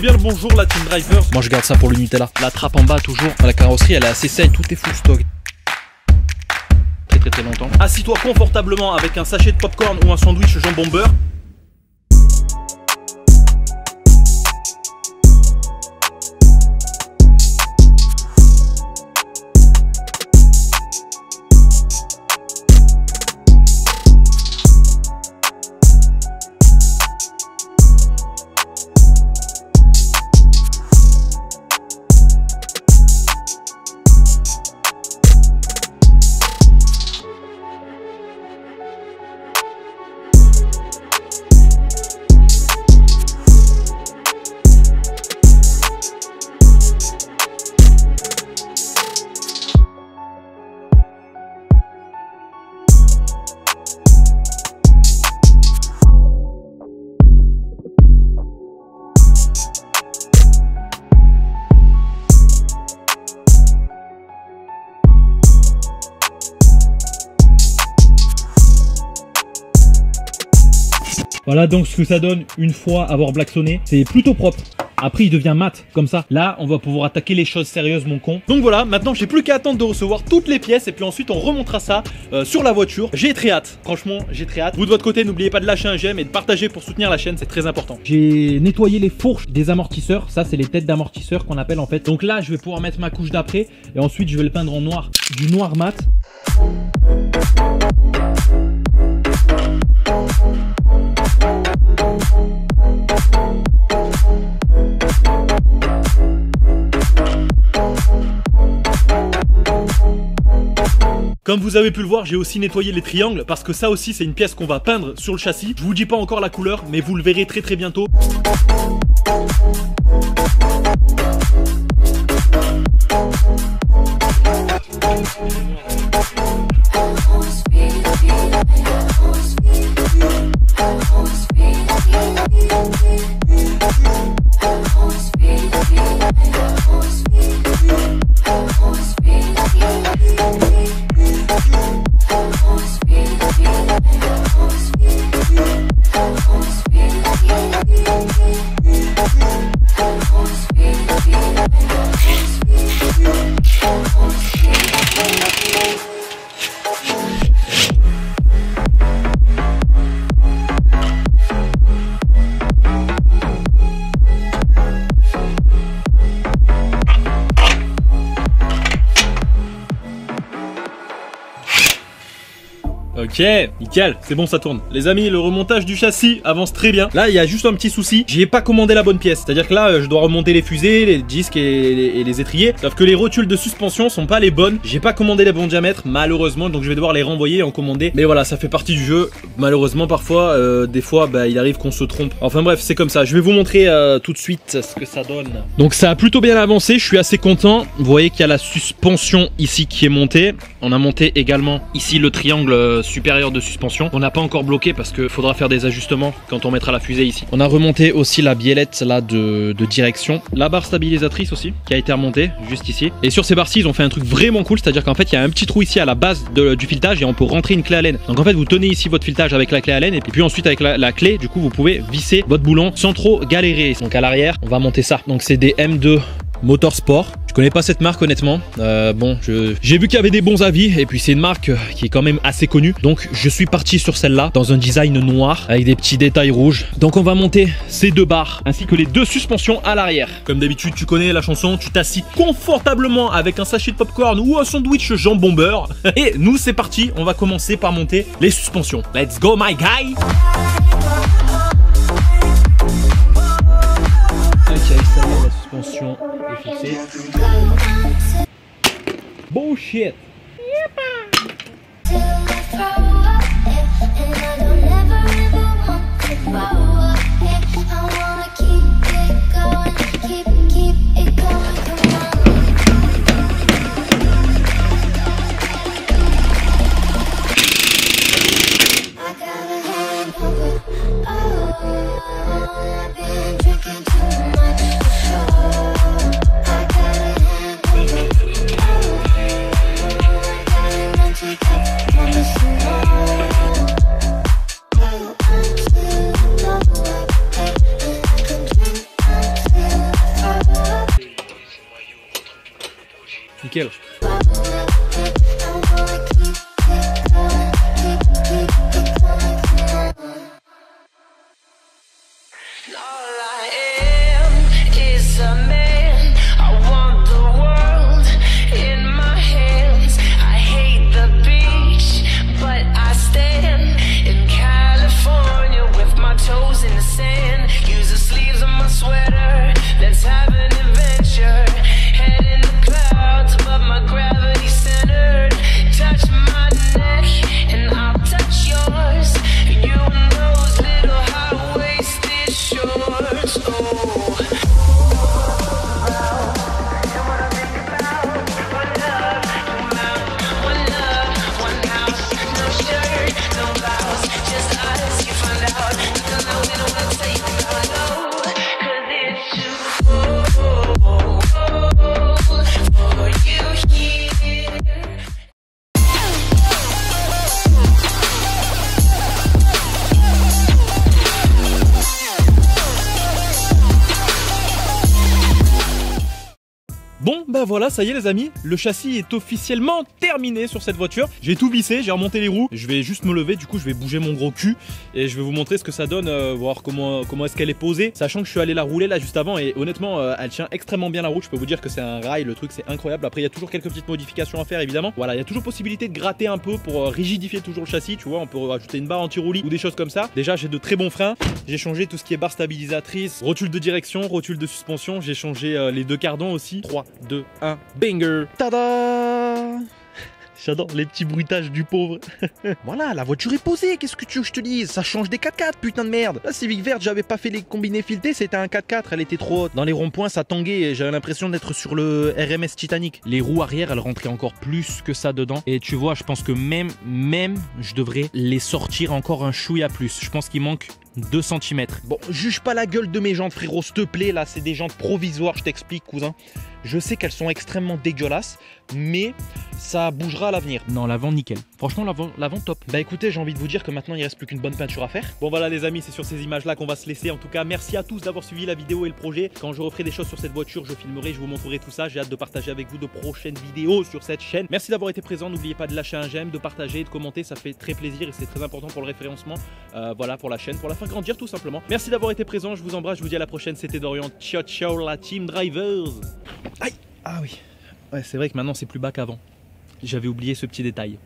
bien le bonjour la Team Driver. Moi je garde ça pour le Nutella. La trappe en bas toujours. La carrosserie elle est assez saine, tout est full stock. Très longtemps. Assis-toi confortablement avec un sachet de popcorn ou un sandwich jambon beurre. Voilà donc ce que ça donne une fois avoir blacksonné. C'est plutôt propre. Après il devient mat comme ça. Là on va pouvoir attaquer les choses sérieuses mon con. Donc voilà, maintenant j'ai plus qu'à attendre de recevoir toutes les pièces et puis ensuite on remontera ça sur la voiture. J'ai très hâte, franchement j'ai très hâte. Vous de votre côté n'oubliez pas de lâcher un j'aime et de partager pour soutenir la chaîne, c'est très important. J'ai nettoyé les fourches des amortisseurs. Ça c'est les têtes d'amortisseurs qu'on appelle en fait. Donc là je vais pouvoir mettre ma couche d'après et ensuite je vais le peindre en noir. Du noir mat. Comme vous avez pu le voir, j'ai aussi nettoyé les triangles parce que ça aussi c'est une pièce qu'on va peindre sur le châssis. Je vous dis pas encore la couleur, mais vous le verrez très bientôt. Ok, nickel, c'est bon ça tourne. Les amis, le remontage du châssis avance très bien. Là, il y a juste un petit souci, j'ai pas commandé la bonne pièce. C'est-à-dire que là, je dois remonter les fusées, les disques et les étriers. Sauf que les rotules de suspension sont pas les bonnes. J'ai pas commandé les bons diamètres, malheureusement. Donc je vais devoir les renvoyer et en commander. Mais voilà, ça fait partie du jeu. Malheureusement, parfois, des fois, bah, il arrive qu'on se trompe. Enfin bref, c'est comme ça. Je vais vous montrer tout de suite ce que ça donne. Donc ça a plutôt bien avancé, je suis assez content. Vous voyez qu'il y a la suspension ici qui est montée. On a monté également ici le triangle supérieur de suspension. On n'a pas encore bloqué parce qu'il faudra faire des ajustements quand on mettra la fusée ici. On a remonté aussi la biellette là de direction. La barre stabilisatrice aussi qui a été remontée juste ici. Et sur ces barres-ci ils ont fait un truc vraiment cool, c'est-à-dire qu'en fait il y a un petit trou ici à la base du filetage et on peut rentrer une clé à laine. Donc en fait vous tenez ici votre filetage avec la clé à laine et puis ensuite avec la clé du coup vous pouvez visser votre boulon sans trop galérer. Donc à l'arrière on va monter ça. Donc c'est des M2 Motorsport. Je connais pas cette marque honnêtement. Bon, j'ai vu qu'il y avait des bons avis et puis c'est une marque qui est quand même assez connue. Donc je suis parti sur celle-là dans un design noir avec des petits détails rouges. Donc on va monter ces deux barres ainsi que les deux suspensions à l'arrière. Comme d'habitude, tu connais la chanson, tu t'assis confortablement avec un sachet de popcorn ou un sandwich jambon beurre. Et nous c'est parti, on va commencer par monter les suspensions. Let's go my guy. La suspension est fixée. Bullshit. nickel. Bon bah voilà, ça y est les amis, le châssis est officiellement terminé sur cette voiture. J'ai tout vissé, j'ai remonté les roues, je vais juste me lever, du coup je vais bouger mon gros cul et je vais vous montrer ce que ça donne, voir comment est-ce qu'elle est posée, sachant que je suis allé la rouler là juste avant et honnêtement elle tient extrêmement bien la route. Je peux vous dire que c'est un rail, le truc c'est incroyable. Après il y a toujours quelques petites modifications à faire évidemment. Voilà, il y a toujours possibilité de gratter un peu pour rigidifier toujours le châssis, tu vois, on peut rajouter une barre anti-roulis ou des choses comme ça. Déjà j'ai de très bons freins, j'ai changé tout ce qui est barre stabilisatrice, rotule de direction, rotule de suspension, j'ai changé les deux cardans aussi. 3, 2, 1, banger. Tada! J'adore les petits bruitages du pauvre. Voilà, la voiture est posée, qu'est-ce que tu veux que je te dise? Ça change des 4x4, putain de merde. La Civic verte, j'avais pas fait les combinés filetés, c'était un 4x4, elle était trop haute. Dans les ronds-points, ça tanguait et j'avais l'impression d'être sur le RMS Titanic. Les roues arrière, elles rentraient encore plus que ça dedans. Et tu vois, je pense que même, je devrais les sortir encore un chouïa plus. Je pense qu'il manque 2 cm. Bon, juge pas la gueule de mes jantes, frérot, s'il te plaît. Là, c'est des jantes provisoires, je t'explique, cousin. Je sais qu'elles sont extrêmement dégueulasses, mais ça bougera à l'avenir. Non, l'avant, nickel. Franchement, l'avant, top. Bah écoutez, j'ai envie de vous dire que maintenant, il reste plus qu'une bonne peinture à faire. Bon, voilà, les amis, c'est sur ces images-là qu'on va se laisser. En tout cas, merci à tous d'avoir suivi la vidéo et le projet. Quand je referai des choses sur cette voiture, je filmerai, je vous montrerai tout ça. J'ai hâte de partager avec vous de prochaines vidéos sur cette chaîne. Merci d'avoir été présent. N'oubliez pas de lâcher un j'aime, de partager, de commenter. Ça fait très plaisir et c'est très important pour le référencement. Voilà, pour la chaîne, pour la faire grandir tout simplement. Merci d'avoir été présent. Je vous embrasse. Je vous dis à la prochaine. C'était Dorian. Ciao, ciao, la team drivers. Aïe. Ah oui. Ouais, c'est vrai que maintenant c'est plus bas qu'avant. J'avais oublié ce petit détail.